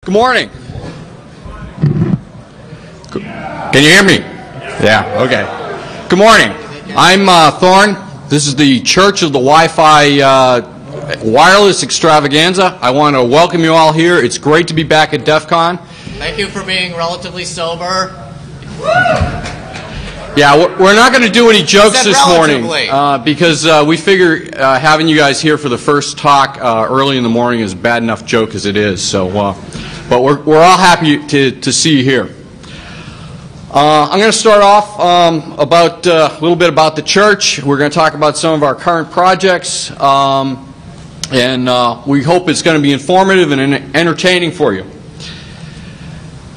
Good morning. Can you hear me? Yeah, okay. Good morning. I'm Thorne. This is the Church of the Wi-Fi Wireless Extravaganza. I want to welcome you all here. It's great to be back at DefCon. Thank you for being relatively sober. Yeah, we're not going to do any jokes this morning because we figure having you guys here for the first talk early in the morning is a bad enough joke as it is. So, but we're all happy to see you here. I'm going to start off about a little bit about the church. We're going to talk about some of our current projects, and we hope it's going to be informative and entertaining for you.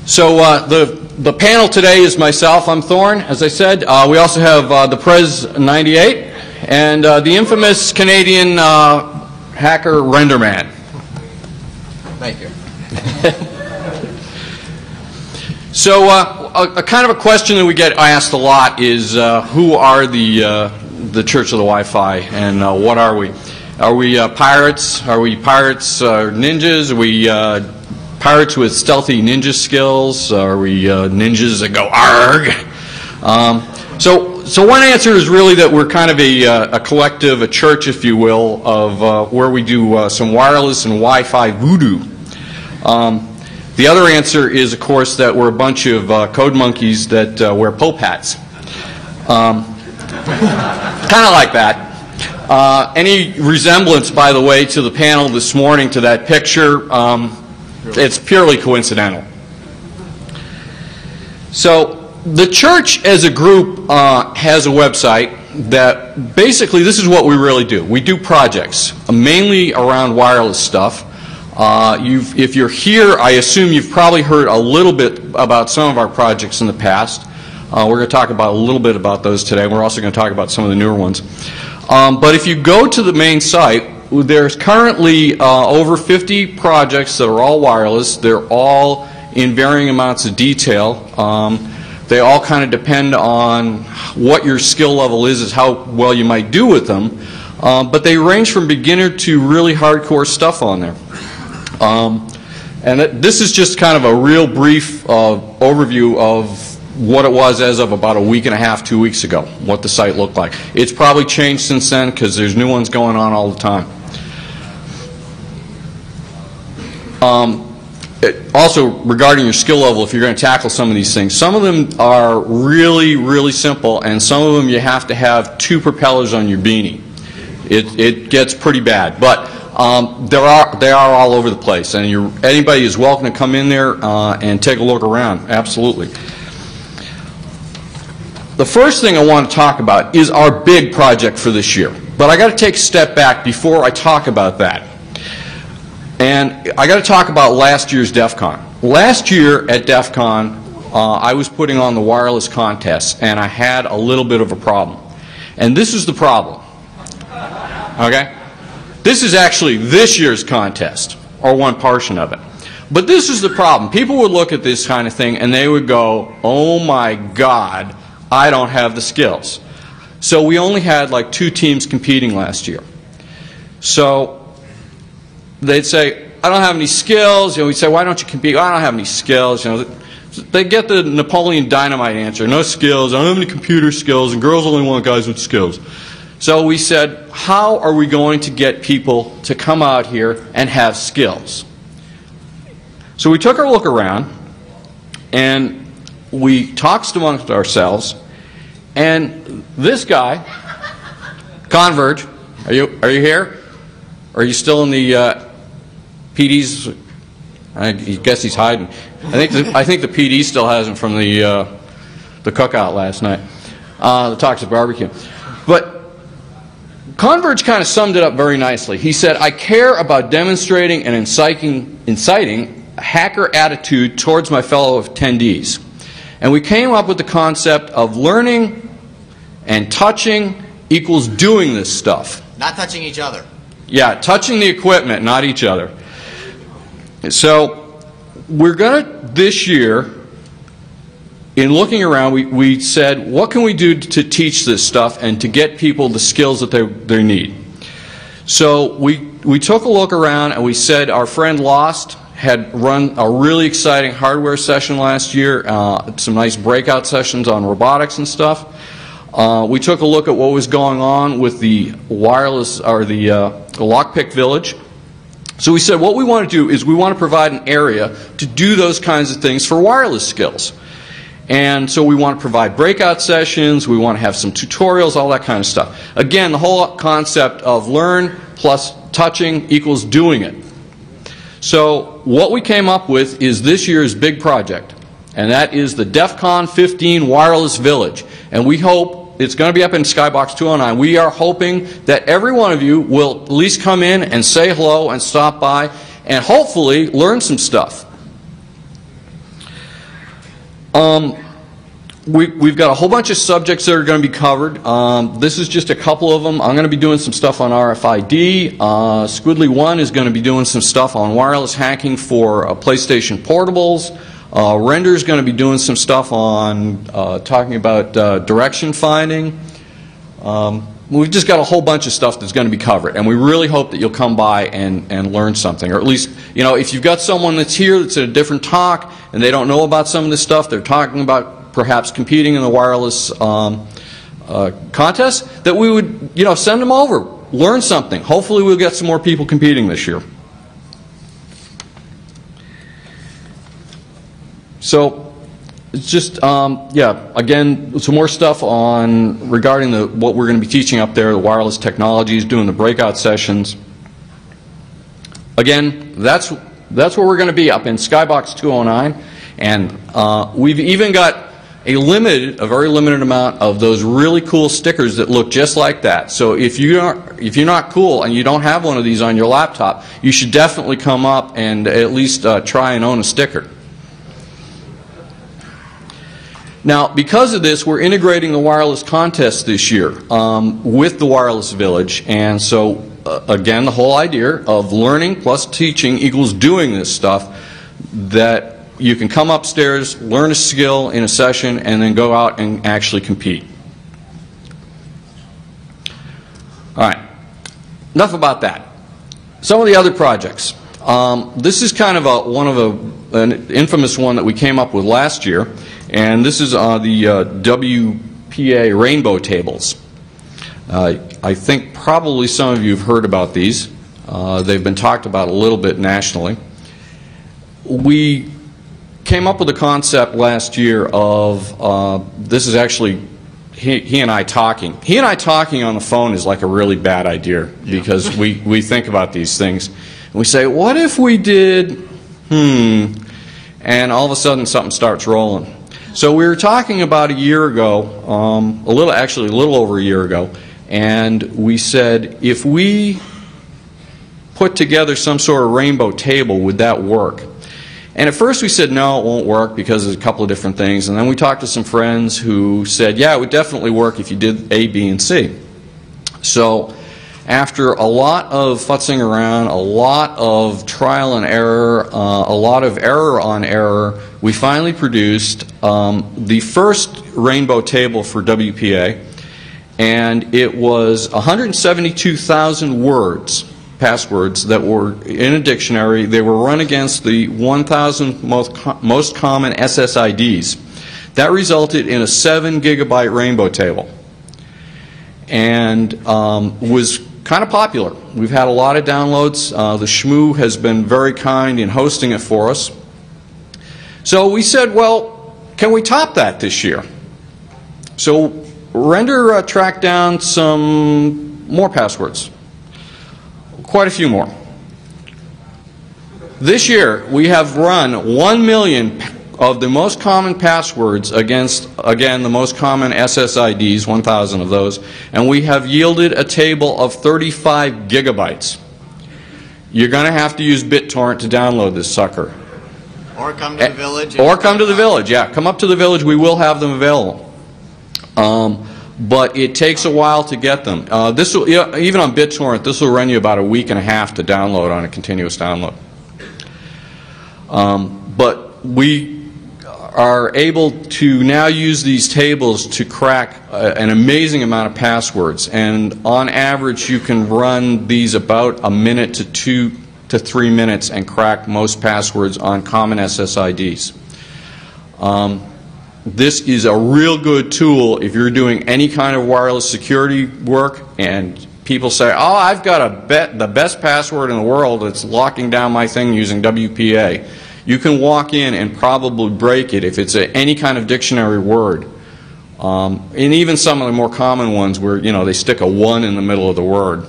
So the panel today is myself. I'm Thorne, as I said. We also have the Prez 98 and the infamous Canadian hacker Renderman. Thank you. So a kind of a question that we get asked a lot is who are the Church of the Wi-Fi, and what are we? Are we pirates? Are we pirates ninjas? Are we pirates with stealthy ninja skills? Are we ninjas that go arg? So one answer is really that we're kind of a collective, a church, if you will, of where we do some wireless and Wi-Fi voodoo. The other answer is, of course, that we're a bunch of code monkeys that wear Pope hats. Kind of like that. Any resemblance, by the way, to the panel this morning, to that picture, it's purely coincidental. So the church as a group has a website that basically this is what we really do. We do projects, mainly around wireless stuff. If you're here, I assume you've probably heard a little bit about some of our projects in the past. We're going to talk about a little bit about those today. We're also going to talk about some of the newer ones. But if you go to the main site, there's currently over 50 projects that are all wireless. They're all in varying amounts of detail. They all kind of depend on what your skill level is how well you might do with them. But they range from beginner to really hardcore stuff on there. And this is just kind of a real brief overview of what it was as of about a week and a half, 2 weeks ago, what the site looked like. It's probably changed since then because there's new ones going on all the time. Also, regarding your skill level, if you're going to tackle some of these things, some of them are really, really simple, and some of them you have to have 2 propellers on your beanie. It gets pretty bad, but they are all over the place, and anybody is welcome to come in there and take a look around. Absolutely. The first thing I want to talk about is our big project for this year, but I got to take a step back before I talk about that. And I got to talk about last year's DefCon. Last year at DefCon, I was putting on the wireless contest, and I had a little bit of a problem. And this is the problem. Okay? This is actually this year's contest, or one portion of it. But this is the problem. People would look at this kind of thing, and they would go, oh my God, I don't have the skills. So we only had like 2 teams competing last year. So they'd say, I don't have any skills. We'd say, why don't you compete? I don't have any skills. They get the Napoleon Dynamite answer. No skills. I don't have any computer skills, and girls only want guys with skills. So we said, how are we going to get people to come out here and have skills? So we took a look around, and we talked amongst ourselves, and this guy, Converge, are you here? Or are you still in the PD's? I guess he's hiding. I think the PD still has him from the cookout last night, the Toxic Barbecue. But Converge kind of summed it up very nicely. He said, I care about demonstrating and inciting a hacker attitude towards my fellow attendees. And we came up with the concept of learning and touching equals doing this stuff. Not touching each other. Yeah, touching the equipment, not each other. So we're going to, this year, in looking around, we said, what can we do to teach this stuff and to get people the skills that they need? So we took a look around, and we said our friend Lost had run a really exciting hardware session last year, some nice breakout sessions on robotics and stuff. We took a look at what was going on with the wireless, or the lockpick village. So we said what we want to do is we want to provide an area to do those kinds of things for wireless skills. And so we want to provide breakout sessions, we want to have some tutorials, all that kind of stuff. Again, the whole concept of learn plus touching equals doing it. So what we came up with is this year's big project, and that is the DefCon 15 Wireless Village. And we hope, it's going to be up in Skybox 209, we are hoping that every one of you will at least come in and say hello and stop by and hopefully learn some stuff. We've got a whole bunch of subjects that are going to be covered. This is just a couple of them. I'm going to be doing some stuff on RFID. Squidly 1 is going to be doing some stuff on wireless hacking for PlayStation portables. Render is going to be doing some stuff on talking about direction finding. We've just got a whole bunch of stuff that's going to be covered, and we really hope that you'll come by and learn something. Or at least, you know, if you've got someone that's here that's at a different talk and they don't know about some of this stuff, they're talking about perhaps competing in the wireless contest, that we would, you know, send them over, learn something. Hopefully we'll get some more people competing this year. So it's just, yeah, again, some more stuff on regarding what we're going to be teaching up there, the wireless technologies, doing the breakout sessions. Again, that's where we're going to be, up in Skybox 209, and we've even got a very limited amount of those really cool stickers that look just like that. So if you're not cool and you don't have one of these on your laptop, you should definitely come up and at least try and own a sticker. Now, because of this, we're integrating the wireless contest this year with the Wireless Village, and so again, the whole idea of learning plus teaching equals doing this stuff, that you can come upstairs, learn a skill in a session, and then go out and actually compete. All right, enough about that. Some of the other projects. This is kind of an infamous one that we came up with last year, and this is the WPA rainbow tables. I think probably some of you have heard about these. They've been talked about a little bit nationally. We came up with a concept last year of, this is actually he and I talking. He and I talking on the phone is like a really bad idea, because we think about these things. And we say, what if we did, and all of a sudden something starts rolling. So we were talking about a year ago, a little over a year ago, and we said, if we put together some sort of rainbow table, would that work? And at first we said, no, it won't work because there's a couple of different things. And then we talked to some friends who said, yeah, it would definitely work if you did A, B, and C. So after a lot of futzing around, a lot of trial and error, a lot of error on error, we finally produced the first rainbow table for WPA. And it was 172,000 words. Passwords that were in a dictionary. They were run against the 1,000 most common SSIDs. That resulted in a 7 gigabyte rainbow table, and was kind of popular. We've had a lot of downloads. The Shmoo has been very kind in hosting it for us. So we said, well, can we top that this year? So Render tracked down some more passwords. Quite a few more. This year we have run 1 million of the most common passwords against, again, the most common SSIDs, 1,000 of those, and we have yielded a table of 35 gigabytes. You're going to have to use BitTorrent to download this sucker. Or come to the village. Or come to the village, yeah. Come up to the village, we will have them available. But it takes a while to get them. This will, even on BitTorrent, this will run you about a week and a half to download on a continuous download. But we are able to now use these tables to crack an amazing amount of passwords. And on average, you can run these about a minute to to 3 minutes and crack most passwords on common SSIDs. This is a real good tool if you're doing any kind of wireless security work and people say, oh, I've got the best password in the world that's locking down my thing using WPA. You can walk in and probably break it if it's any kind of dictionary word. And even some of the more common ones where, you know, they stick a 1 in the middle of the word.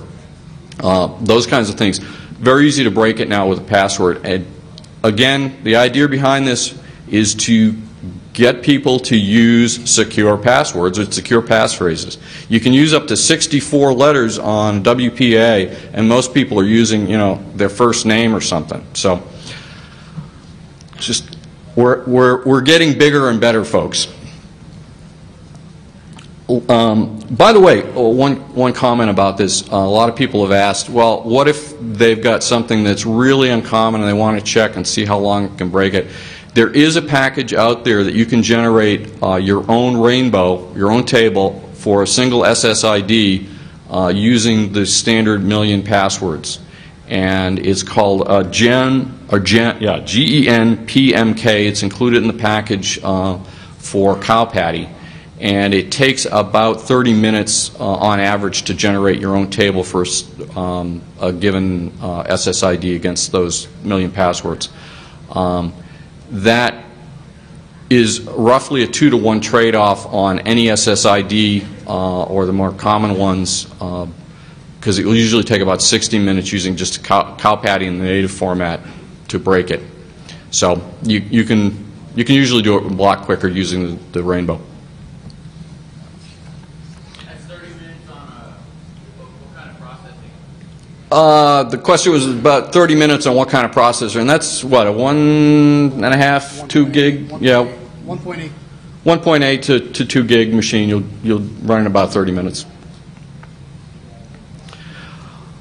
Those kinds of things. Very easy to break it now with a password. And again, the idea behind this is to get people to use secure passwords or secure passphrases. You can use up to 64 letters on WPA, and most people are using, you know, their first name or something. So, just we're getting bigger and better, folks. By the way, one comment about this. A lot of people have asked, well, what if they've got something that's really uncommon and they want to check and see how long it can break it? There is a package out there that you can generate your own rainbow, your own table for a single SSID using the standard million passwords. And it's called GENPMK. It's included in the package for Cow Patty. And it takes about 30 minutes on average to generate your own table for a given SSID against those million passwords. That is roughly a 2-to-1 trade-off on any SSID or the more common ones, because it will usually take about 60 minutes using just a cow patty in the native format to break it. So you can usually do it a lot quicker using the rainbow. That's 30 minutes on what kind of processing? The question was about 30 minutes on what kind of processor, and that's what, a 1.5, 2 gig, yeah, 1.8. 1.8 to 2 gig machine. You'll run in about 30 minutes.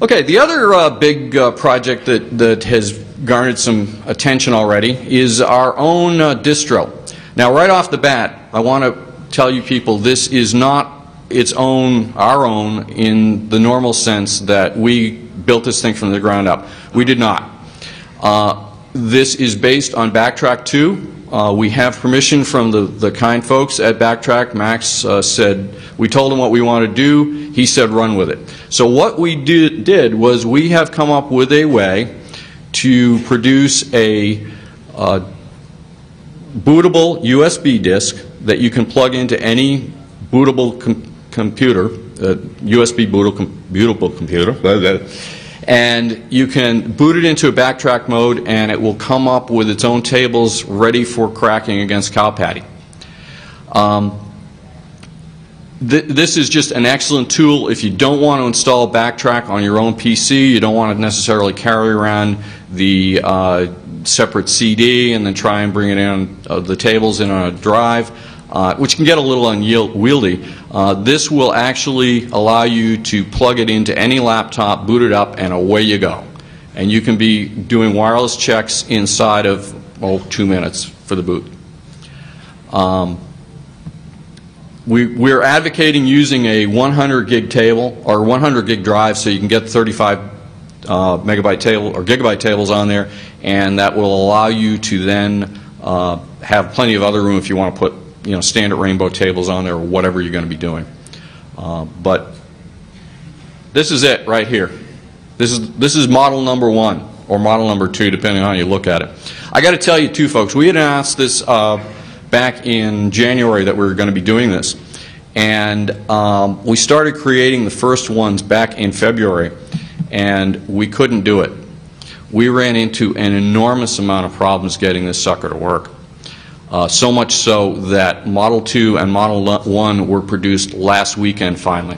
Okay, the other big project that has garnered some attention already is our own distro. Now, right off the bat, I want to tell you people this is not our own in the normal sense that we built this thing from the ground up. We did not. This is based on Backtrack 2. We have permission from the kind folks at Backtrack. Max said, we told him what we want to do. He said, run with it. So what we did was we have come up with a way to produce a bootable USB disk that you can plug into any bootable computer, USB bootable computer, and you can boot it into a Backtrack mode and it will come up with its own tables ready for cracking against Cow Patty. This is just an excellent tool if you don't want to install Backtrack on your own PC, you don't want to necessarily carry around the separate CD and then try and bring it in the tables in on a drive, which can get a little unwieldy. This will actually allow you to plug it into any laptop, boot it up, and away you go. And you can be doing wireless checks inside of 2 minutes for the boot. We're advocating using a 100 gig table or 100 gig drive so you can get 35 megabyte table or gigabyte tables on there, and that will allow you to then have plenty of other room if you want to put standard rainbow tables on there or whatever you're going to be doing. But this is it right here. This is model number 1 or model number 2, depending on how you look at it. I got to tell you too, folks, we had announced this back in January that we were going to be doing this, and we started creating the first ones back in February, and we couldn't do it. We ran into an enormous amount of problems getting this sucker to work. So much so that Model 2 and Model 1 were produced last weekend finally.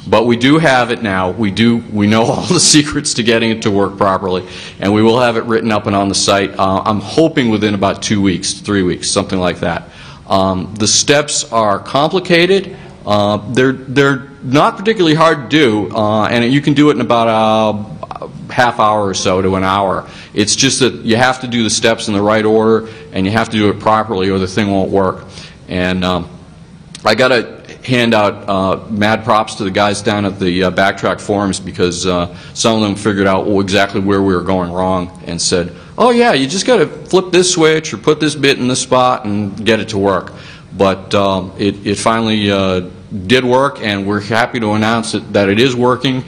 But we do have it now. We know all the secrets to getting it to work properly, and we will have it written up and on the site. I'm hoping within about 2 weeks, 3 weeks, something like that. The steps are complicated. They're not particularly hard to do, and you can do it in about a half hour or so to an hour. It's just that you have to do the steps in the right order, and you have to do it properly or the thing won't work. And I got to hand out mad props to the guys down at the Backtrack forums, because some of them figured out exactly where we were going wrong and said, oh yeah, you just got to flip this switch or put this bit in this spot and get it to work. But it finally did work, and we're happy to announce that it is working.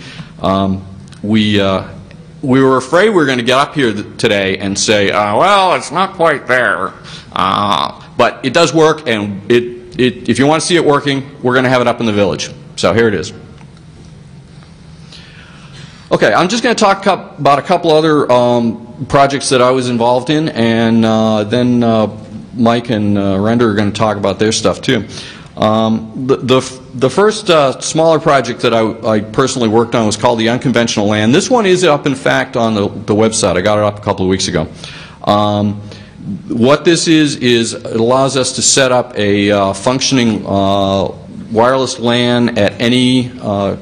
We were afraid we were going to get up here today and say, well, it's not quite there. But it does work, and if you want to see it working, we're going to have it up in the village. So here it is. Okay, I'm just going to talk about a couple other projects that I was involved in, and then Mike and Render are going to talk about their stuff too. The first smaller project that I personally worked on was called the Unconventional Land. This one is up, in fact, on the website. I got it up a couple of weeks ago. What this is it allows us to set up a functioning wireless LAN at any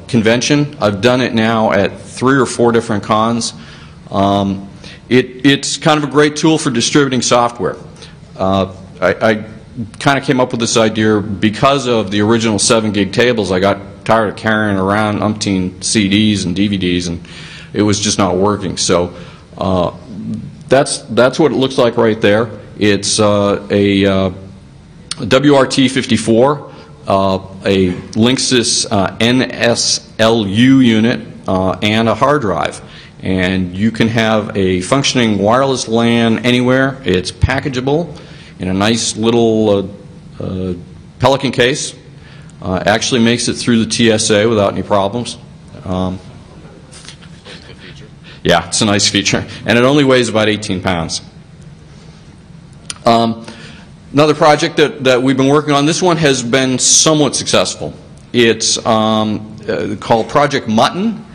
convention. I've done it now at 3 or 4 different cons. It's kind of a great tool for distributing software. I kind of came up with this idea because of the original 7-gig tables. I got tired of carrying around umpteen CDs and DVDs, and it was just not working. So that's what it looks like right there. It's a WRT54, a Linksys NSLU unit, and a hard drive. And you can have a functioning wireless LAN anywhere. It's packageable in a nice little Pelican case. Actually makes it through the TSA without any problems. Yeah, it's a nice feature. And it only weighs about 18 pounds. Another project that we've been working on, this one has been somewhat successful. It's called Project Mutton,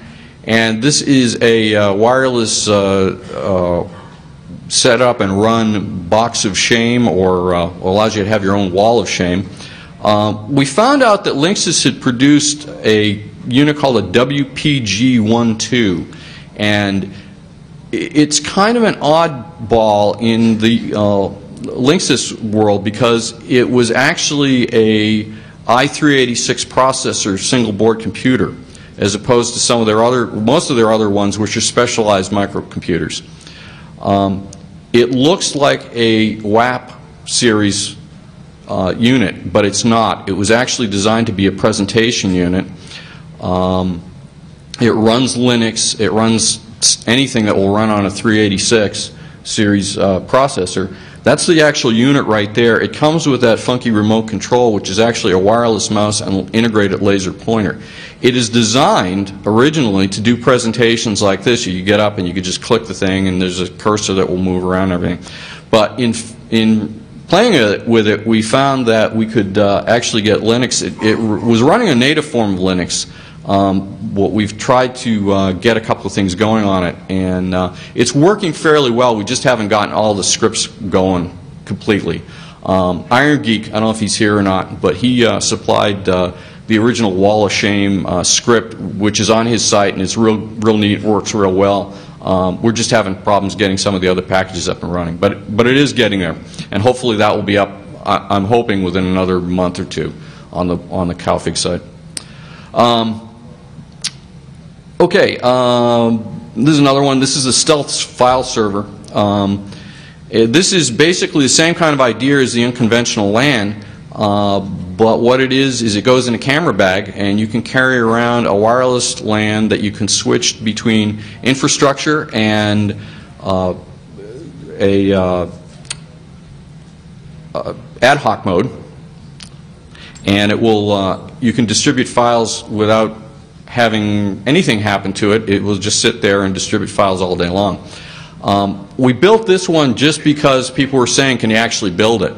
and this is a wireless set up and run box of shame, or allows you to have your own wall of shame. We found out that Linksys had produced a unit called a WPG12, and it's kind of an oddball in the Linksys world, because it was actually a i386 processor single board computer, as opposed to some of their most of their other ones, which are specialized microcomputers. It looks like a WAP series unit, but it's not. It was actually designed to be a presentation unit. It runs Linux. It runs anything that will run on a 386 series processor. That's the actual unit right there. It comes with that funky remote control, which is actually a wireless mouse and an integrated laser pointer. It is designed originally to do presentations like this. You get up and you could just click the thing, and there's a cursor that will move around and everything. But in playing with it, we found that we could actually get Linux. It was running a native form of Linux. What we've tried to get a couple of things going on it, and it's working fairly well. We just haven't gotten all the scripts going completely. Iron Geek, I don't know if he's here or not, but he supplied the original Wall of Shame script, which is on his site, and it's real neat, works real well. We're just having problems getting some of the other packages up and running, but it is getting there, and hopefully that will be up, I'm hoping, within another month or two on the CowFig side. Okay, this is another one. This is a stealth file server. This is basically the same kind of idea as the unconventional LAN, but what it is it goes in a camera bag, and you can carry around a wireless LAN that you can switch between infrastructure and ad hoc mode, and it will you can distribute files without having anything happen to it. It will just sit there and distribute files all day long. We built this one just because people were saying, can you actually build it?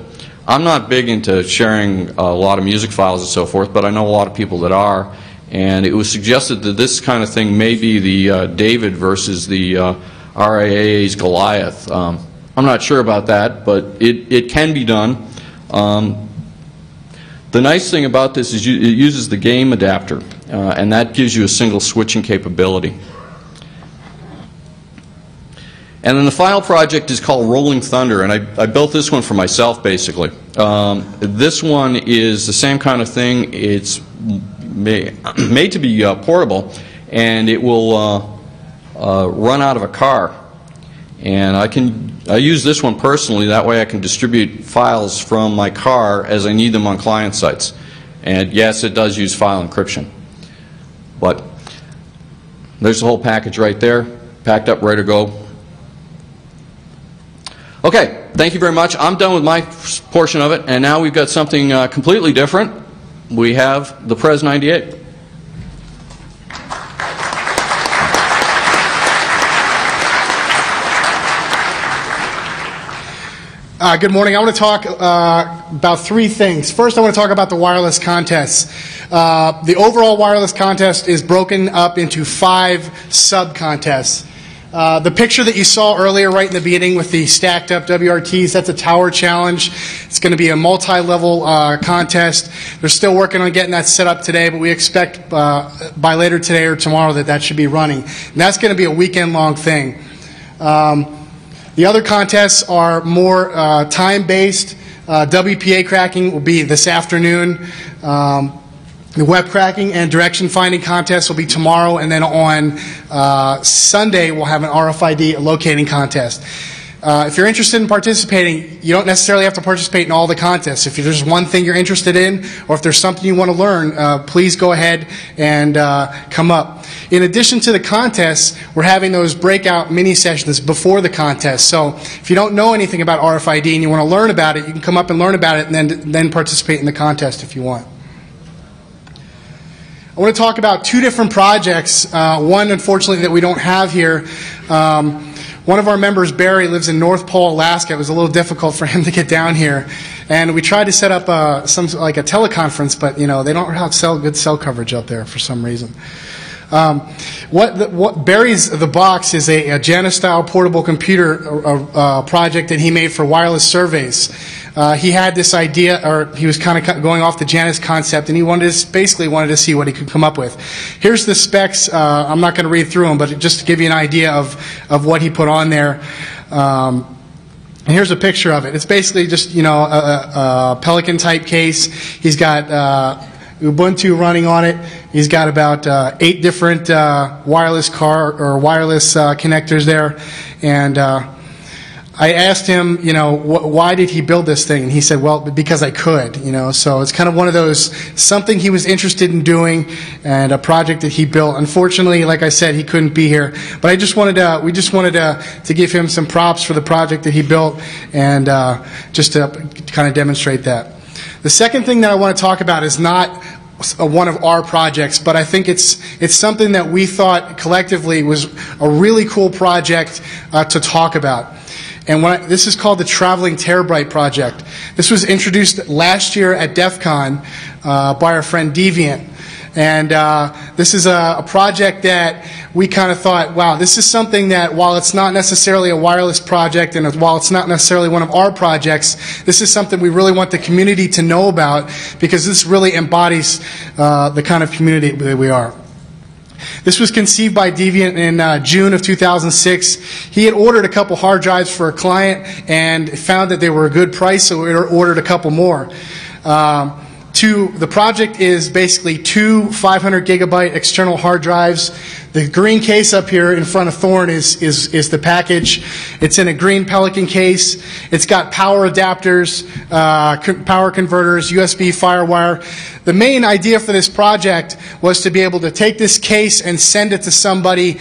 I'm not big into sharing a lot of music files and so forth, but I know a lot of people that are, and it was suggested that this kind of thing may be the David versus the RIAA's Goliath. I'm not sure about that, but it can be done. The nice thing about this is it uses the game adapter, and that gives you a single switching capability. And then the final project is called Rolling Thunder, and I built this one for myself, basically. This one is the same kind of thing. It's made to be portable, and it will run out of a car. And I use this one personally. That way I can distribute files from my car as I need them on client sites. And yes, it does use file encryption. But there's the whole package right there, packed up, ready to go. Okay, thank you very much. I'm done with my portion of it, and now we've got something completely different. We have the Pres 98. Good morning. I want to talk about three things. First, I want to talk about the wireless contest. The overall wireless contest is broken up into 5 sub-contests. The picture that you saw earlier right in the beginning with the stacked up WRTs, that's a tower challenge. It's going to be a multi-level contest. They're still working on getting that set up today, but we expect by later today or tomorrow that should be running. And that's going to be a weekend-long thing. The other contests are more time-based. WPA cracking will be this afternoon. The web cracking and direction finding contest will be tomorrow, and then on Sunday we'll have an RFID locating contest. If you're interested in participating, you don't necessarily have to participate in all the contests. If there's one thing you're interested in, or if there's something you want to learn, please go ahead and come up. In addition to the contests, we're having those breakout mini sessions before the contest. So if you don't know anything about RFID and you want to learn about it, you can come up and learn about it and then participate in the contest if you want. I want to talk about 2 different projects. One, unfortunately, that we don't have here. One of our members, Barry, lives in North Pole, Alaska. It was a little difficult for him to get down here. And we tried to set up like a teleconference, but you know, they don't have good cell coverage up there for some reason. What Barry's The Box is a Janus-style portable computer project that he made for wireless surveys. He had this idea, or he was kind of going off the Janus concept, and he basically wanted to see what he could come up with. Here's the specs. I'm not going to read through them, but just to give you an idea of what he put on there. And here's a picture of it. It's basically just, you know, a Pelican type case. He's got Ubuntu running on it. He's got about 8 different wireless connectors there, and I asked him, you know, why did he build this thing? And he said, well, because I could, you know. So it's kind of one of those, something he was interested in doing, and a project that he built. Unfortunately, like I said, he couldn't be here. But we just wanted to give him some props for the project that he built, and just to kind of demonstrate that. The second thing that I want to talk about is not one of our projects, but I think it's something that we thought collectively was a really cool project to talk about. And this is called the Traveling Terabyte Project. This was introduced last year at DefCon by our friend Deviant. And this is a project that we kind of thought, wow, this is something that while it's not necessarily a wireless project and while it's not necessarily one of our projects, this is something we really want the community to know about, because this really embodies the kind of community that we are. This was conceived by Deviant in June of 2006. He had ordered a couple hard drives for a client and found that they were a good price, so we ordered a couple more. The project is basically 2 500 gigabyte external hard drives. The green case up here in front of Thorn is the package. It's in a green Pelican case. It's got power adapters, power converters, USB FireWire. The main idea for this project was to be able to take this case and send it to somebody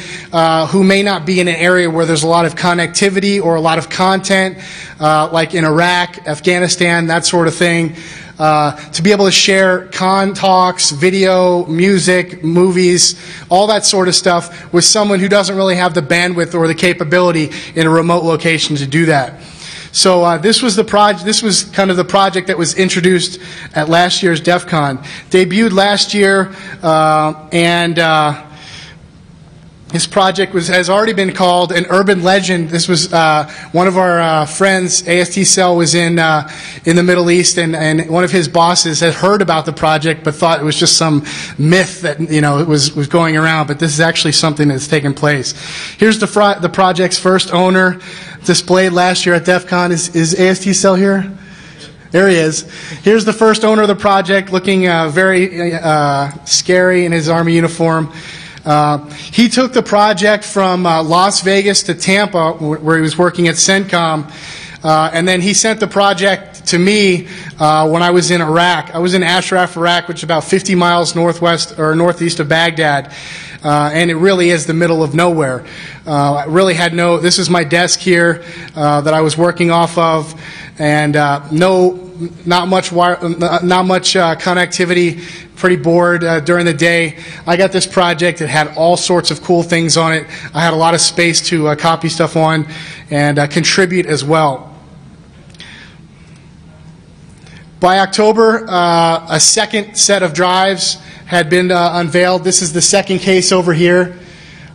who may not be in an area where there's a lot of connectivity or a lot of content, like in Iraq, Afghanistan, that sort of thing. To be able to share con talks, video, music, movies, all that sort of stuff with someone who doesn't really have the bandwidth or the capability in a remote location to do that. So this was kind of the project that was introduced at last year's DefCon. Debuted last year, and this project has already been called an urban legend. This was one of our friends, AST Cell, was in the Middle East, and one of his bosses had heard about the project but thought it was just some myth that, you know, it was going around. But this is actually something that's taken place. Here's the project's first owner, displayed last year at DefCon. Is AST Cell here? There he is. Here's the first owner of the project, looking very scary in his Army uniform. He took the project from Las Vegas to Tampa, where he was working at CENTCOM, and then he sent the project to me when I was in Iraq. I was in Ashraf, Iraq, which is about 50 miles northwest or northeast of Baghdad, and it really is the middle of nowhere. I really had no. This is my desk here that I was working off of, and not much connectivity. Pretty bored during the day. I got this project. It had all sorts of cool things on it. I had a lot of space to copy stuff on and contribute as well. By October, a second set of drives had been unveiled. This is the second case over here.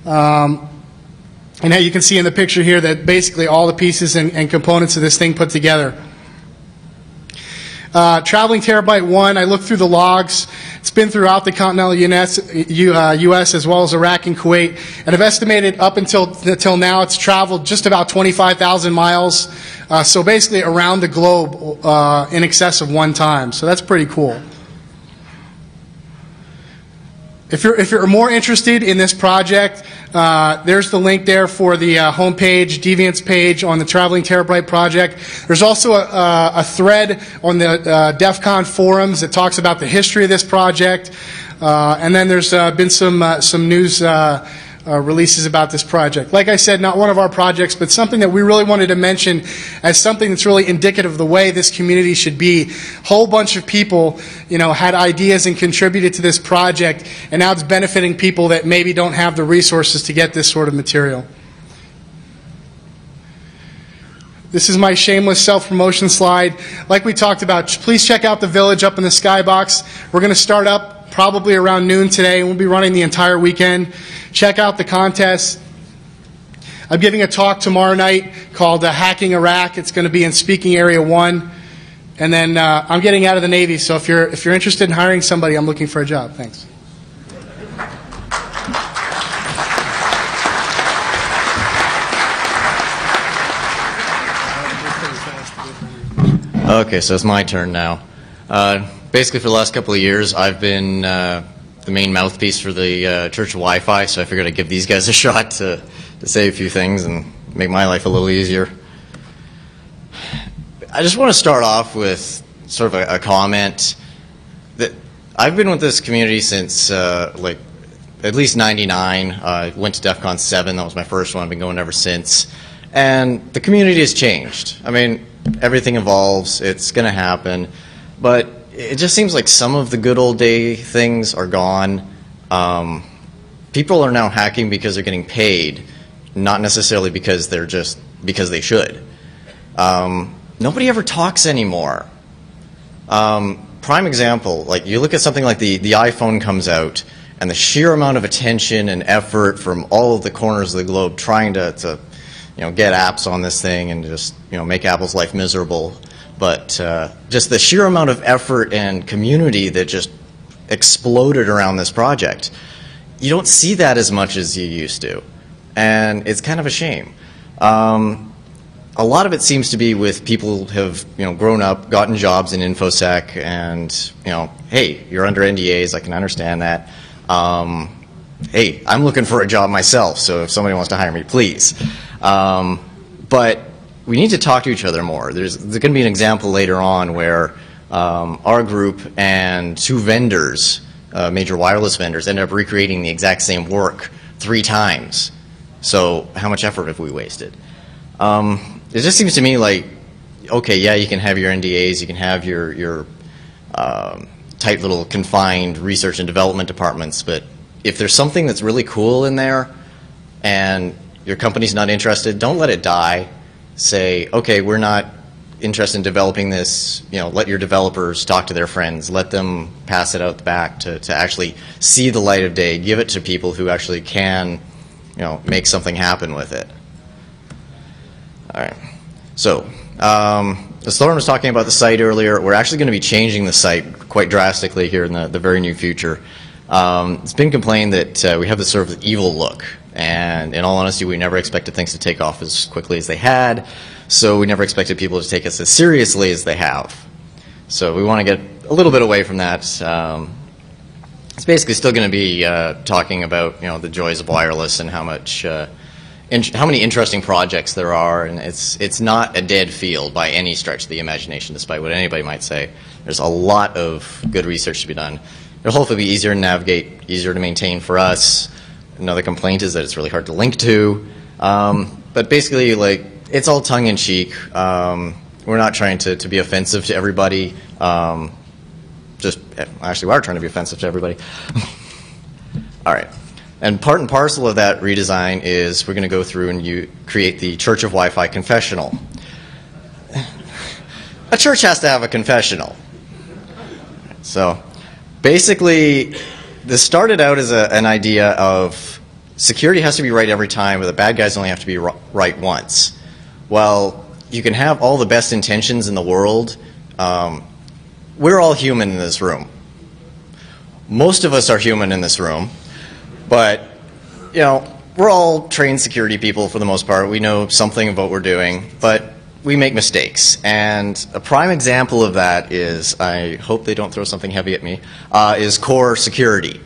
And now you can see in the picture here that basically all the pieces and components of this thing put together. Traveling Terabyte 1, I looked through the logs. It's been throughout the continental U.S. as well as Iraq and Kuwait. And I've estimated up until now it's traveled just about 25,000 miles. So basically around the globe in excess of one time. So that's pretty cool. If you're more interested in this project, there's the link there for the homepage, Deviant's page on the Traveling Terabyte project. There's also a thread on the DefCon forums that talks about the history of this project. And then there's been some news releases about this project. Like I said, not one of our projects, but something that we really wanted to mention as something that's really indicative of the way this community should be. Whole bunch of people, had ideas and contributed to this project, and now it's benefiting people that maybe don't have the resources to get this sort of material. This is my shameless self-promotion slide. Like we talked about, please check out the village up in the skybox. We're going to start up probably around noon today, and we'll be running the entire weekend. Check out the contest. I'm giving a talk tomorrow night called Hacking Iraq. It's going to be in Speaking Area 1. And then I'm getting out of the Navy, so if you're interested in hiring somebody, I'm looking for a job. Thanks. Okay, so it's my turn now. Basically, for the last couple of years, I've been the main mouthpiece for the Church of Wi-Fi, so I figured I'd give these guys a shot to say a few things and make my life a little easier. I just want to start off with sort of a comment that I've been with this community since like at least '99. I went to DefCon 7. That was my first one. I've been going ever since. And the community has changed. I mean, everything evolves. It's going to happen. But it just seems like some of the good old day things are gone. People are now hacking because they're getting paid, not necessarily because they should. Nobody ever talks anymore. Prime example, like you look at something like the iPhone comes out, and the sheer amount of attention and effort from all of the corners of the globe trying to get apps on this thing and just make Apple's life miserable. But just the sheer amount of effort and community that just exploded around this project, you don't see that as much as you used to, and it's kind of a shame. A lot of it seems to be with people who have grown up, gotten jobs in InfoSec, and hey, you're under NDAs, I can understand that. Hey, I'm looking for a job myself, so if somebody wants to hire me, please. But we need to talk to each other more. There's going to be an example later on where our group and two vendors, major wireless vendors, ended up recreating the exact same work 3 times. So how much effort have we wasted? It just seems to me like, okay, yeah, you can have your NDAs, you can have your tight little confined research and development departments, but if there's something that's really cool in there and your company's not interested, don't let it die. Say, okay, we're not interested in developing this, let your developers talk to their friends, let them pass it out the back to actually see the light of day, give it to people who actually can, make something happen with it. All right, so as Lauren was talking about the site earlier, we're actually going to be changing the site quite drastically here in the very near future. It's been complained that we have this sort of evil look. And in all honesty, we never expected things to take off as quickly as they had, so we never expected people to take us as seriously as they have. So we want to get a little bit away from that. It's basically still going to be talking about the joys of wireless and how much how many interesting projects there are, and it's not a dead field by any stretch of the imagination, despite what anybody might say. There's a lot of good research to be done. It'll hopefully be easier to navigate, easier to maintain for us. Another complaint is that it's really hard to link to. But basically, like, it's all tongue-in-cheek. We're not trying to be offensive to everybody. Actually, we are trying to be offensive to everybody. All right. And part and parcel of that redesign is we're going to go through and create the Church of Wi-Fi confessional. A church has to have a confessional. So basically, this started out as an idea of security has to be right every time, but the bad guys only have to be right once. Well, you can have all the best intentions in the world. We're all human in this room. Most of us are human in this room, but we're all trained security people for the most part. We know something of what we're doing, but we make mistakes. And a prime example of that is, I hope they don't throw something heavy at me, is core security.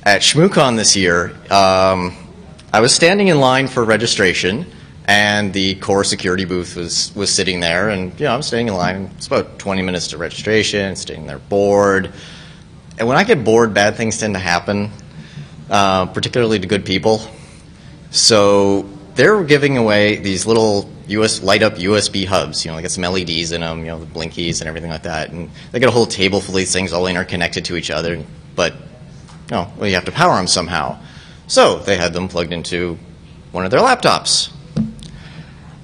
At ShmooCon this year, I was standing in line for registration, and the core security booth was sitting there, and I was standing in line. It's about 20 minutes to registration, sitting there bored. And when I get bored, bad things tend to happen, particularly to good people. So they're giving away these little light-up USB hubs. They got some LEDs in them, the blinkies and everything like that. And they got a whole table full of these things all interconnected to each other. But well, you have to power them somehow. So they had them plugged into one of their laptops.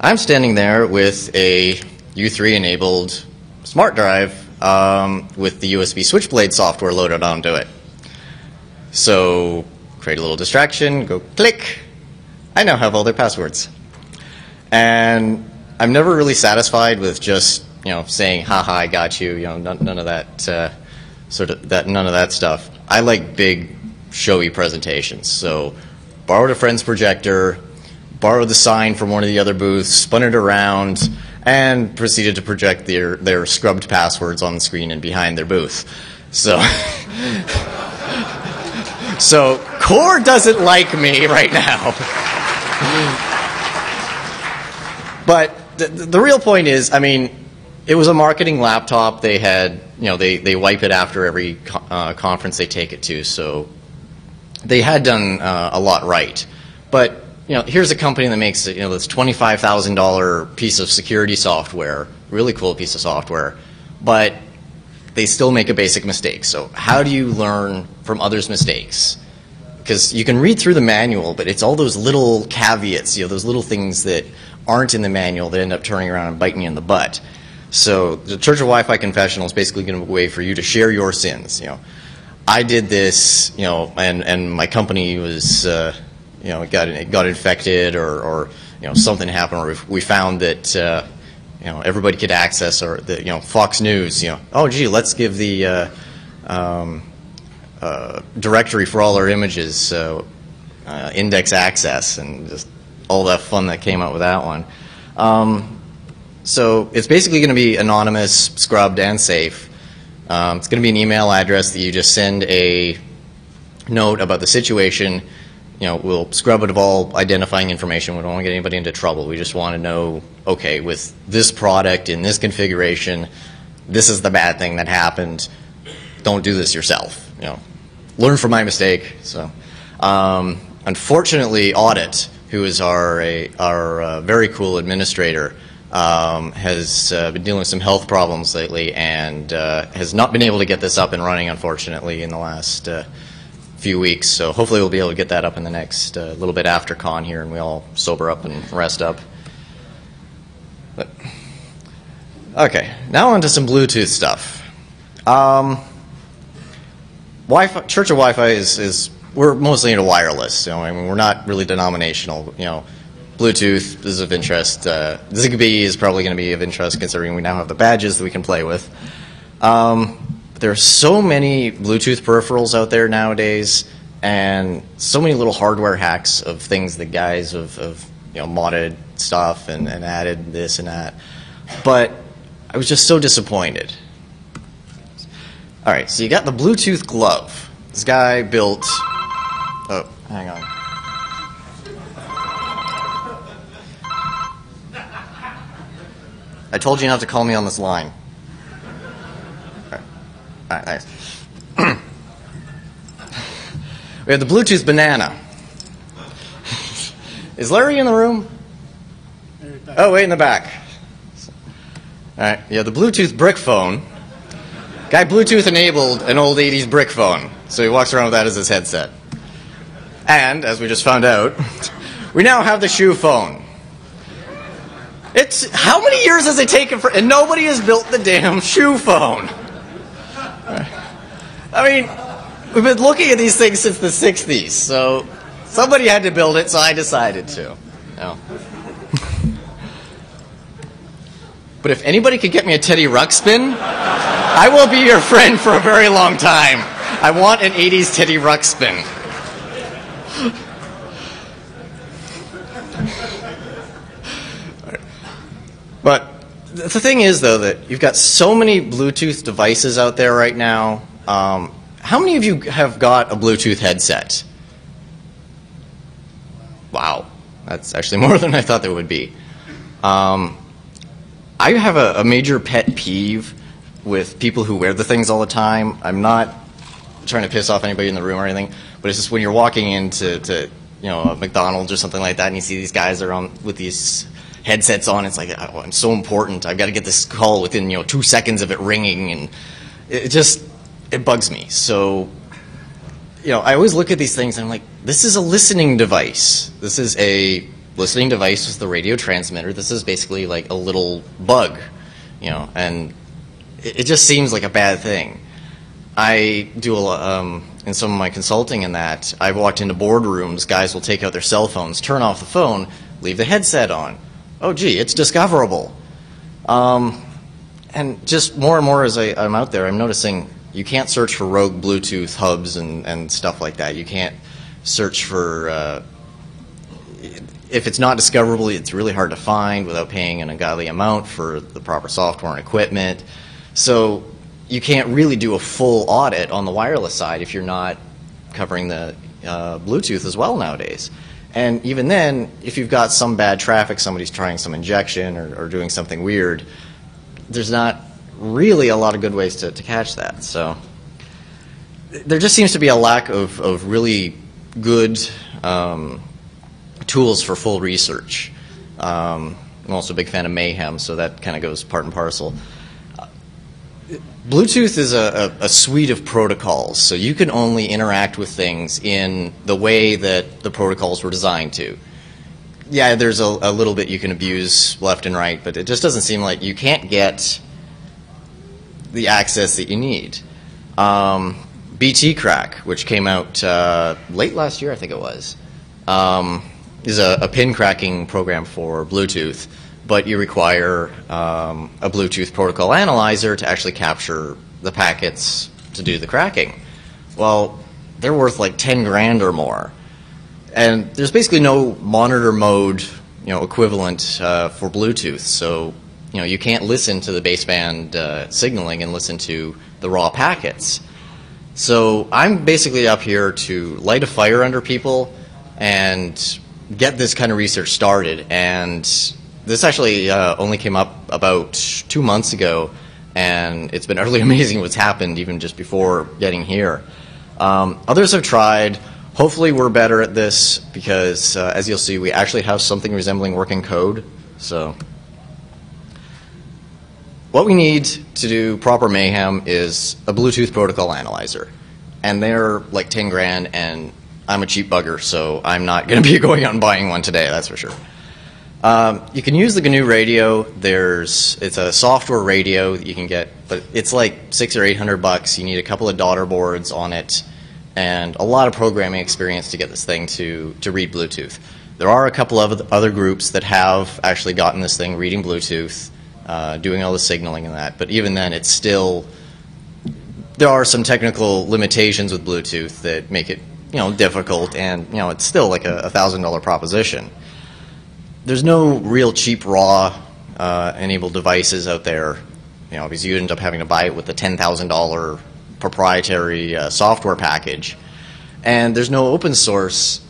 I'm standing there with a U3-enabled smart drive with the USB Switchblade software loaded onto it. So create a little distraction, go click. I now have all their passwords. And I'm never really satisfied with just saying, haha, I got you, none of that none of that stuff. I like big, showy presentations. So borrowed a friend's projector, borrowed the sign from one of the other booths, spun it around, and proceeded to project their scrubbed passwords on the screen and behind their booth. So, so Core doesn't like me right now. But the real point is, I mean, it was a marketing laptop. They had, they wipe it after every conference they take it to, so they had done a lot right. But here's a company that makes this $25,000 piece of security software, really cool piece of software, but they still make a basic mistake. So how do you learn from others' mistakes? Because you can read through the manual, but it's all those little caveats, those little things that aren't in the manual that end up turning around and biting you in the butt. So the Church of Wi-Fi Confessional is basically going to be a way for you to share your sins. I did this, and my company was, got infected, or something happened, or we found that everybody could access, or Fox News, oh gee, let's give the directory for all our images index access, and just all that fun that came out with that one. So it's basically going to be anonymous, scrubbed, and safe. It's going to be an email address that you just send a note about the situation. We'll scrub it of all identifying information. We don't want to get anybody into trouble. We just want to know, okay, with this product in this configuration, this is the bad thing that happened. Don't do this yourself. Learn from my mistake. So, unfortunately, Audit, who is our very cool administrator, has been dealing with some health problems lately, and has not been able to get this up and running, unfortunately, in the last few weeks. So hopefully we'll be able to get that up in the next little bit after con here, and we all sober up and rest up. But, okay, now on to some Bluetooth stuff. Wi-Fi, Church of Wi-Fi is we're mostly into wireless. I mean, we're not really denominational. Bluetooth is of interest. Zigbee is probably going to be of interest, considering we now have the badges that we can play with. There are so many Bluetooth peripherals out there nowadays, and so many little hardware hacks of things that guys have modded stuff and added this and that. But I was just so disappointed. All right, so you got the Bluetooth glove. This guy built, oh, hang on. I told you not to call me on this line. All right, nice. We have the Bluetooth banana. Is Larry in the room? Oh, wait, in the back. All right, you have the Bluetooth brick phone. Guy Bluetooth enabled an old 80s brick phone, so he walks around with that as his headset. And, as we just found out, we now have the shoe phone. It's, how many years has it taken for, and nobody has built the damn shoe phone. I mean, we've been looking at these things since the 60s, so somebody had to build it, so I decided to. No. But if anybody could get me a Teddy Ruxpin, I will be your friend for a very long time. I want an 80s Teddy Ruxpin. But the thing is, though, that you've got so many Bluetooth devices out there right now. How many of you have got a Bluetooth headset? Wow. That's actually more than I thought there would be. I have a major pet peeve with people who wear the things all the time. I'm not trying to piss off anybody in the room or anything, but it's just when you're walking into a McDonald's or something like that, and you see these guys that are on with these headsets on. It's like, oh, I'm so important. I've got to get this call within 2 seconds of it ringing, and it bugs me. So, I always look at these things and I'm like, this is a listening device. This is a listening device with the radio transmitter. This is basically like a little bug, and it just seems like a bad thing. I do in some of my consulting in that, I've walked into boardrooms, guys will take out their cell phones, turn off the phone, leave the headset on. Oh, gee, it's discoverable. And just more and more as I'm out there, I'm noticing you can't search for rogue Bluetooth hubs and stuff like that. You can't search for, if it's not discoverable, it's really hard to find without paying an ungodly amount for the proper software and equipment. So you can't really do a full audit on the wireless side if you're not covering the Bluetooth as well nowadays. And even then, if you've got some bad traffic, somebody's trying some injection or doing something weird, there's not really a lot of good ways to catch that. So there just seems to be a lack of really good tools for full research. I'm also a big fan of mayhem, so that kind of goes part and parcel. Bluetooth is a suite of protocols, so you can only interact with things in the way that the protocols were designed to. Yeah, there's a little bit you can abuse left and right, but it just doesn't seem like you can't get the access that you need. BT Crack, which came out late last year, I think it was, is a pin cracking program for Bluetooth. But you require a Bluetooth protocol analyzer to actually capture the packets to do the cracking. Well, they're worth like 10 grand or more. And there's basically no monitor mode, equivalent for Bluetooth. So, you can't listen to the baseband signaling and listen to the raw packets. So I'm basically up here to light a fire under people and get this kind of research started. And this actually only came up about 2 months ago, and it's been utterly amazing what's happened even just before getting here. Others have tried. Hopefully we're better at this because, as you'll see, we actually have something resembling working code. So what we need to do proper mayhem is a Bluetooth protocol analyzer. And they're like 10 grand, and I'm a cheap bugger, so I'm not going to be going out and buying one today, that's for sure. You can use the GNU radio. It's a software radio that you can get, but it's like $600 or $800. You need a couple of daughter boards on it and a lot of programming experience to get this thing to read Bluetooth. There are a couple of other groups that have actually gotten this thing reading Bluetooth, doing all the signaling and that, but even then it's still, there are some technical limitations with Bluetooth that make it difficult, and it's still like a $1,000 proposition. There's no real cheap raw enabled devices out there, because you end up having to buy it with the $10,000 proprietary software package. And there's no open source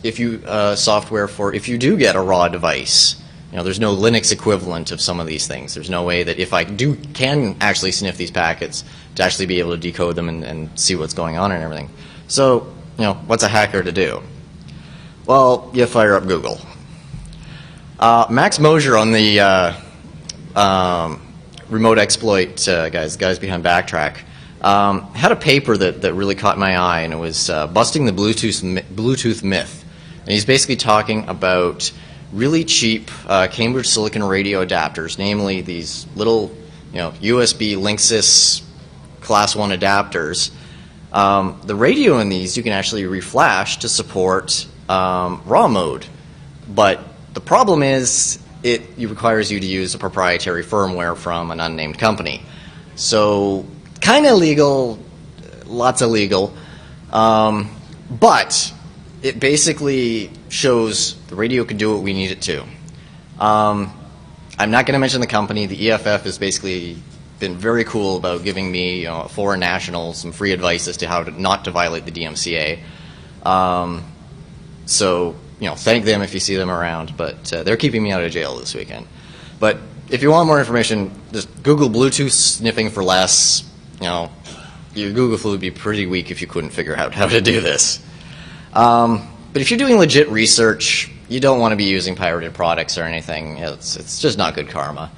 software for if you do get a raw device. There's no Linux equivalent of some of these things. There's no way that if I can actually sniff these packets to actually be able to decode them and see what's going on and everything. So, what's a hacker to do? Well, you fire up Google. Max Mosier on the remote exploit guys behind Backtrack had a paper that really caught my eye, and it was busting the Bluetooth myth. And he's basically talking about really cheap Cambridge Silicon radio adapters, namely these little USB Linksys Class 1 adapters. The radio in these you can actually reflash to support raw mode, but the problem is it requires you to use a proprietary firmware from an unnamed company. So kind of legal, lots of legal, but it basically shows the radio can do what we need it to. I'm not going to mention the company. The EFF has basically been very cool about giving me, a foreign national, some free advice as to how not to violate the DMCA. So, thank them if you see them around, but they're keeping me out of jail this weekend. But if you want more information, just Google Bluetooth sniffing for less. Your Google flu would be pretty weak if you couldn't figure out how to do this. But if you're doing legit research, you don't want to be using pirated products or anything. It's just not good karma.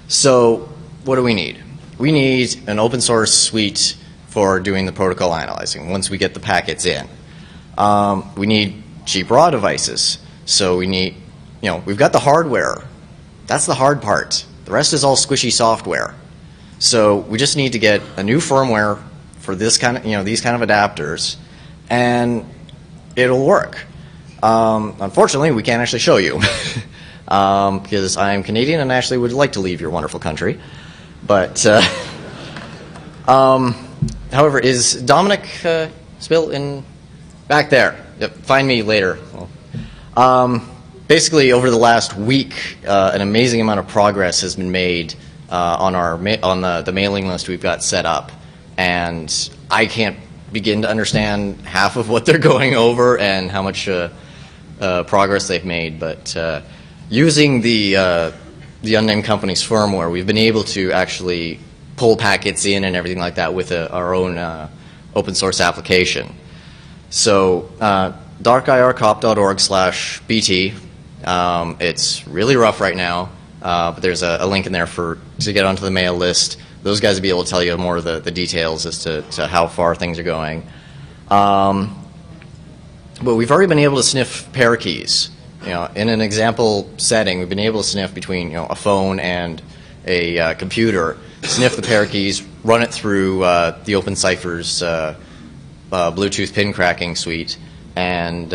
So what do we need? We need an open source suite for doing the protocol analyzing once we get the packets in. We need cheap raw devices. So we need, we've got the hardware. That's the hard part. The rest is all squishy software. So we just need to get a new firmware for this kind of, these kind of adapters, and it'll work. Unfortunately, we can't actually show you because I'm Canadian and actually would like to leave your wonderful country. But however, is Dominic still in back there? Yep, find me later. Basically, over the last week, an amazing amount of progress has been made on the mailing list we've got set up, and I can't begin to understand half of what they're going over and how much progress they've made. But using the unnamed company's firmware, we've been able to actually pull packets in and everything like that with our own open source application. So darkircop.org/BT. It's really rough right now, but there's a link in there to get onto the mail list. Those guys will be able to tell you more of the details as to how far things are going. But we've already been able to sniff pair keys. In an example setting, we've been able to sniff between a phone and a computer, sniff the pair keys, run it through the OpenCipher's Bluetooth pin cracking suite, and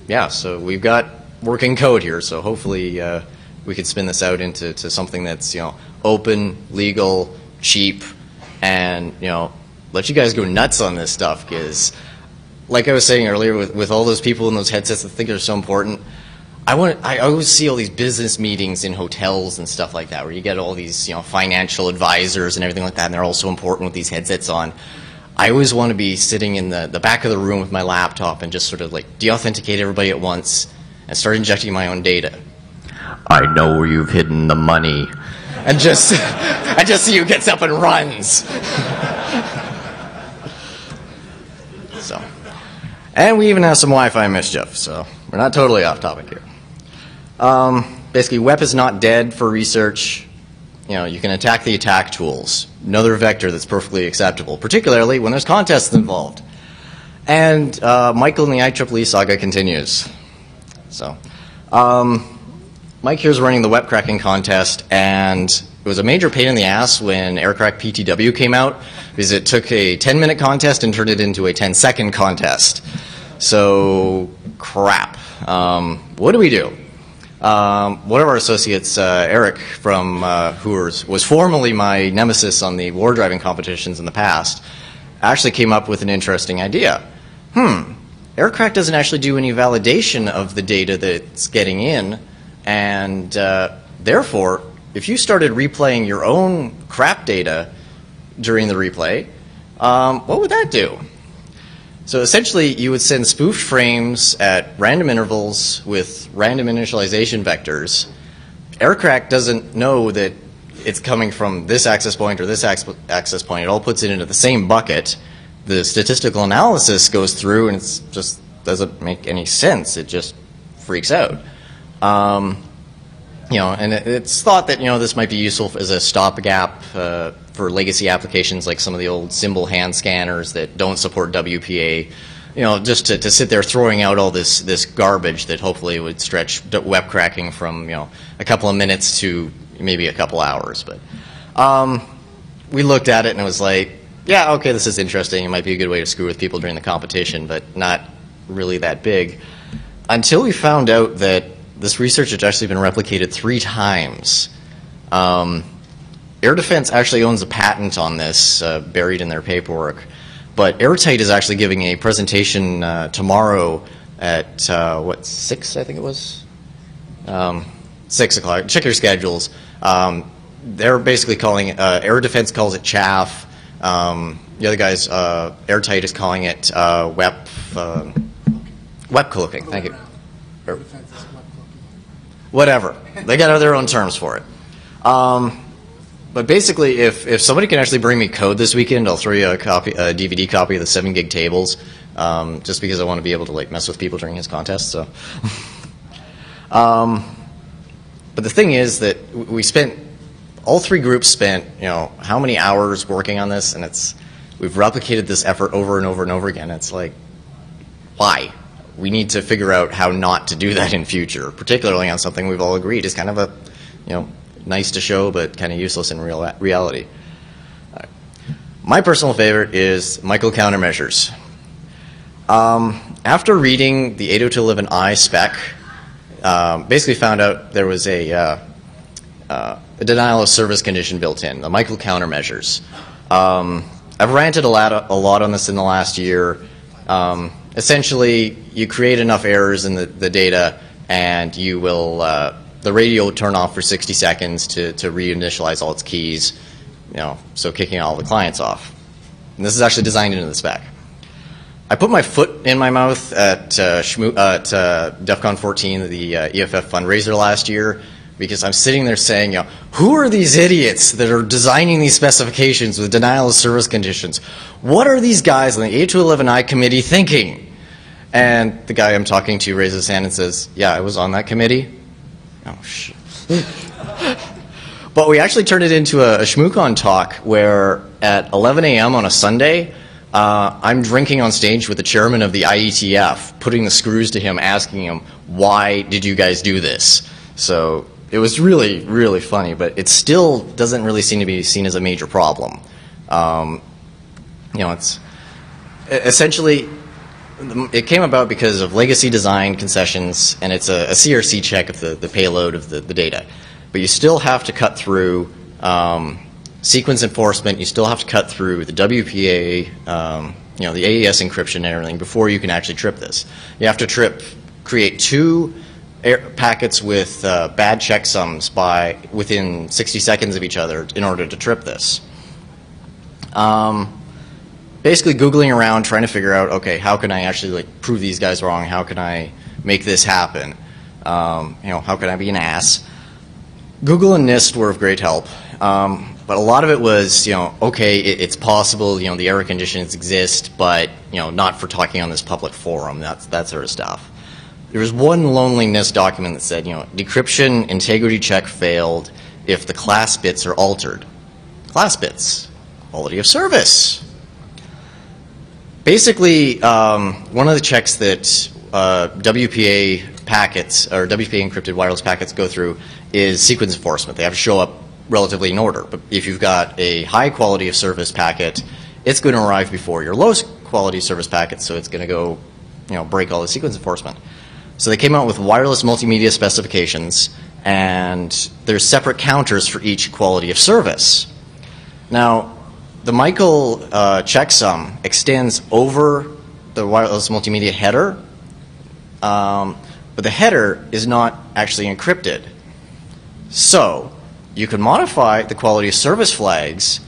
yeah, so we've got working code here. So hopefully we could spin this out into something that's open, legal, cheap, and let you guys go nuts on this stuff. Because, like I was saying earlier, with all those people in those headsets that think they're so important, I always see all these business meetings in hotels and stuff like that, where you get all these financial advisors and everything like that, and they're all so important with these headsets on. I always want to be sitting in the back of the room with my laptop and just sort of like de-authenticate everybody at once and start injecting my own data. I know where you've hidden the money. And just see who gets up and runs. So, and we even have some Wi-Fi mischief, so we're not totally off topic here. Basically, WEP is not dead for research. You can attack the attack tools. Another vector that's perfectly acceptable, particularly when there's contests involved. And Michael and the IEEE saga continues. So, Mike here's running the web cracking contest, and it was a major pain in the ass when Aircrack PTW came out, because it took a 10-minute contest and turned it into a 10-second contest. So, crap. What do we do? One of our associates, Eric, from who was formerly my nemesis on the war driving competitions in the past, actually came up with an interesting idea. Aircrack doesn't actually do any validation of the data that's getting in, and therefore, if you started replaying your own crap data during the replay, What would that do? So essentially, you would send spoofed frames at random intervals with random initialization vectors. Aircrack doesn't know that it's coming from this access point or this access point. It all puts it into the same bucket. The statistical analysis goes through, and it just doesn't make any sense. It just freaks out. And it's thought that this might be useful as a stopgap for legacy applications like some of the old symbol hand scanners that don't support WPA. Just to sit there throwing out all this garbage that hopefully would stretch web cracking from a couple of minutes to maybe a couple hours. But we looked at it and it was like, yeah, okay, this is interesting. It might be a good way to screw with people during the competition, but not really that big. Until we found out that this research had actually been replicated 3 times. Air Defense actually owns a patent on this, buried in their paperwork. But Airtight is actually giving a presentation tomorrow at, 6, I think it was? 6 o'clock. Check your schedules. They're basically calling it, Air Defense calls it chaff. The other guys, Airtight is calling it web cloaking. Thank you. Whatever. They got their own terms for it. But basically, if somebody can actually bring me code this weekend, I'll throw you a DVD copy of the 7 gig tables, just because I want to be able to mess with people during his contest. So, but the thing is that all 3 groups spent, how many hours working on this, and we've replicated this effort over and over and over again. It's like, why? We need to figure out how not to do that in future, particularly on something we've all agreed is kind of a, nice to show, but kind of useless in reality. My personal favorite is Michael countermeasures. After reading the 802.11i spec, basically found out there was a denial of service condition built in, the Michael countermeasures. I've ranted a lot on this in the last year. Essentially, you create enough errors in the data, and you will the radio will turn off for 60 seconds to reinitialize all its keys, so kicking all the clients off. And this is actually designed into the spec. I put my foot in my mouth at DefCon 14, the EFF fundraiser last year, because I'm sitting there saying, who are these idiots that are designing these specifications with denial of service conditions? What are these guys on the 802.11i committee thinking? And the guy I'm talking to raises his hand and says, yeah, I was on that committee. Oh, shit. But we actually turned it into a ShmooCon talk where at 11 a.m. on a Sunday, I'm drinking on stage with the chairman of the IETF, putting the screws to him, asking him, why did you guys do this? So it was really, really funny, but it still doesn't really seem to be seen as a major problem. It's essentially, it came about because of legacy design concessions, and it's a CRC check of the payload of the data. But you still have to cut through sequence enforcement. You still have to cut through the WPA, the AES encryption and everything before you can actually trip this. You have to create 2 packets with bad checksums within 60 seconds of each other in order to trip this. Basically Googling around trying to figure out, okay, how can I actually prove these guys wrong? How can I make this happen? How can I be an ass? Google and NIST were of great help. But a lot of it was, okay, it's possible, the error conditions exist, but, not for talking on this public forum, that sort of stuff. There was one lonely NIST document that said, decryption integrity check failed if the class bits are altered. Class bits, quality of service. Basically, one of the checks that WPA packets, or WPA encrypted wireless packets go through is sequence enforcement. They have to show up relatively in order. But if you've got a high quality of service packet, it's going to arrive before your lowest quality service packet, so it's going to go, break all the sequence enforcement. So they came out with wireless multimedia specifications, and there's separate counters for each quality of service. Now, the Michael checksum extends over the wireless multimedia header, but the header is not actually encrypted. So you can modify the quality of service flags,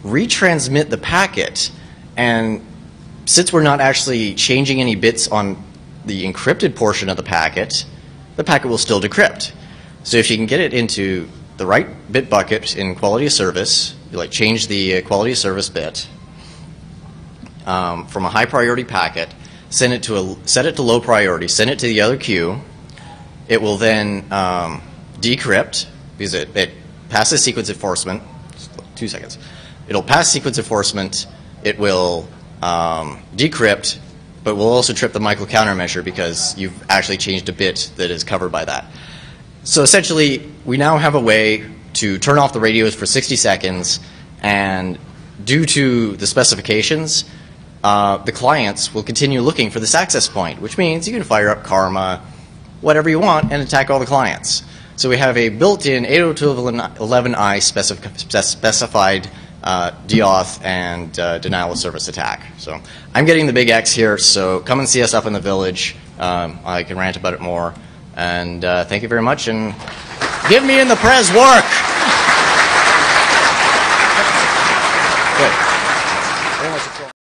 retransmit the packet, And since we're not actually changing any bits on the encrypted portion of the packet will still decrypt. So if you can get it into the right bit bucket in quality of service, you like change the quality of service bit from a high priority packet, set it to low priority, send it to the other queue. It will then decrypt because it passes sequence enforcement. 2 seconds. It'll pass sequence enforcement. It will decrypt, but will also trip the micro countermeasure because you've actually changed a bit that is covered by that. So essentially, we now have a way to turn off the radios for 60 seconds, and due to the specifications, the clients will continue looking for this access point, which means you can fire up Karma, whatever you want, and attack all the clients. So we have a built-in 802.11i specified DAuth and denial of service attack. So I'm getting the big X here, so come and see us up in the village. I can rant about it more. And thank you very much, and give me in the Prez work! Good.